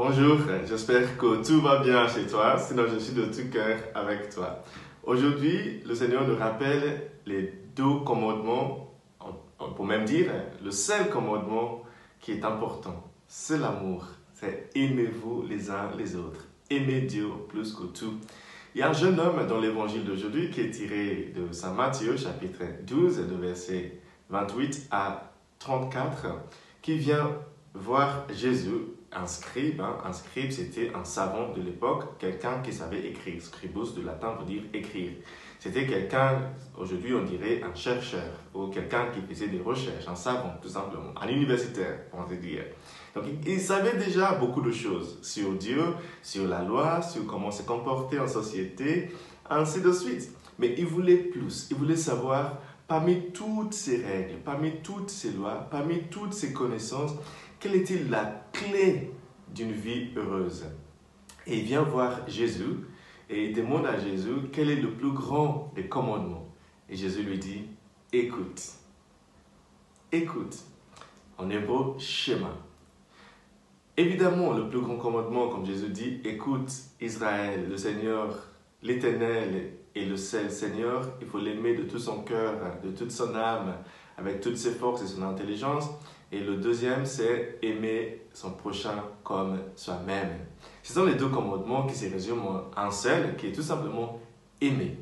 Bonjour, j'espère que tout va bien chez toi, sinon je suis de tout cœur avec toi. Aujourd'hui, le Seigneur nous rappelle les deux commandements, on peut même dire le seul commandement qui est important, c'est l'amour, c'est aimez-vous les uns les autres, aimez Dieu plus que tout. Il y a un jeune homme dans l'évangile d'aujourd'hui qui est tiré de Saint Matthieu, chapitre 12, de versets 28 à 34, qui vient voir Jésus, un scribe. Un scribe, c'était un savant de l'époque, quelqu'un qui savait écrire. Scribus, de latin, veut dire écrire. C'était quelqu'un, aujourd'hui on dirait un chercheur, ou quelqu'un qui faisait des recherches, un savant, tout simplement, un universitaire, on va dire. Donc il savait déjà beaucoup de choses sur Dieu, sur la loi, sur comment se comporter en société, ainsi de suite. Mais il voulait plus, il voulait savoir, parmi toutes ces règles, parmi toutes ces lois, parmi toutes ces connaissances, quelle était la clé d'une vie heureuse? Et il vient voir Jésus et il demande à Jésus quel est le plus grand des commandements. Et Jésus lui dit, écoute. Écoute. En hébreu, Shema. Évidemment, le plus grand commandement, comme Jésus dit, écoute Israël, le Seigneur, l'Éternel est le seul Seigneur. Il faut l'aimer de tout son cœur, de toute son âme, avec toutes ses forces et son intelligence. Et le deuxième, c'est aimer son prochain comme soi-même. Ce sont les deux commandements qui se résument en un seul, qui est tout simplement aimer.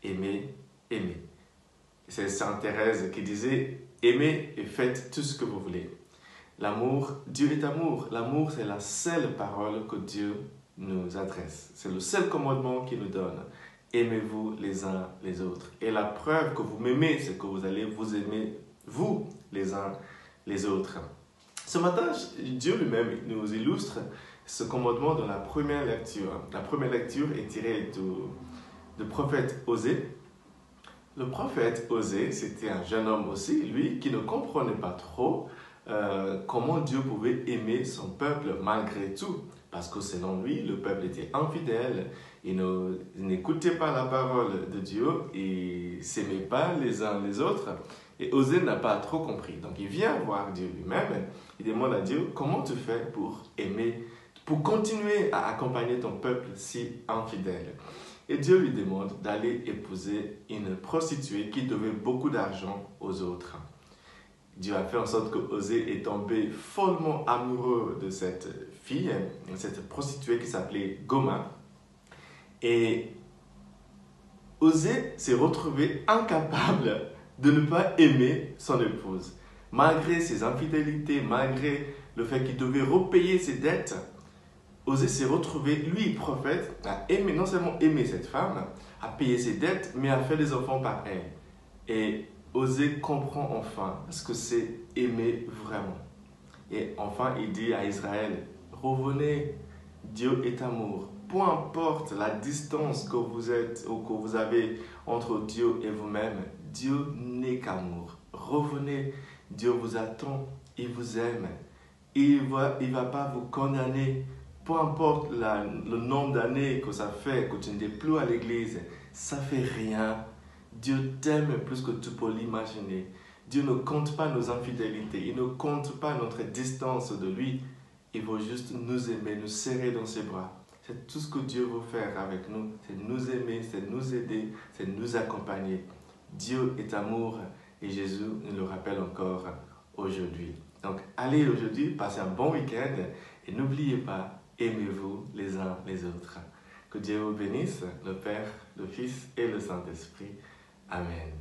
Aimer, aimer. C'est Sainte Thérèse qui disait, aimez et faites tout ce que vous voulez. L'amour, Dieu est amour. L'amour, c'est la seule parole que Dieu nous adresse. C'est le seul commandement qu'il nous donne. Aimez-vous les uns les autres. Et la preuve que vous m'aimez, c'est que vous allez vous aimer, vous, les uns les autres. Ce matin, Dieu lui-même nous illustre ce commandement dans la première lecture. La première lecture est tirée du prophète Osée. Le prophète Osée, c'était un jeune homme aussi, lui, qui ne comprenait pas trop comment Dieu pouvait aimer son peuple malgré tout. Parce que selon lui, le peuple était infidèle, il n'écoutait pas la parole de Dieu, il ne s'aimait pas les uns les autres. Et Osée n'a pas trop compris. Donc il vient voir Dieu lui-même, il demande à Dieu, comment tu fais pour aimer, pour continuer à accompagner ton peuple si infidèle? Et Dieu lui demande d'aller épouser une prostituée qui devait beaucoup d'argent aux autres. Dieu a fait en sorte que Osée est tombé follement amoureux de cette fille, cette prostituée qui s'appelait Gomer. Et Osée s'est retrouvé incapable de ne pas aimer son épouse. Malgré ses infidélités, malgré le fait qu'il devait repayer ses dettes, Osée s'est retrouvé, lui, prophète, à aimer, non seulement aimer cette femme, à payer ses dettes, mais à faire des enfants par elle. Et Osée comprend enfin ce que c'est aimer vraiment. Et enfin, il dit à Israël, revenez, Dieu est amour. Peu importe la distance que vous êtes ou que vous avez entre Dieu et vous-même, Dieu n'est qu'amour. Revenez, Dieu vous attend, il vous aime. Il ne va pas vous condamner. Peu importe le nombre d'années que ça fait que tu n'es plus à l'église, ça ne fait rien. Dieu t'aime plus que tu peux l'imaginer. Dieu ne compte pas nos infidélités, il ne compte pas notre distance de lui. Il veut juste nous aimer, nous serrer dans ses bras. C'est tout ce que Dieu veut faire avec nous, c'est nous aimer, c'est nous aider, c'est nous accompagner. Dieu est amour et Jésus nous le rappelle encore aujourd'hui. Donc allez aujourd'hui, passez un bon week-end et n'oubliez pas, aimez-vous les uns les autres. Que Dieu vous bénisse, le Père, le Fils et le Saint-Esprit. Amen.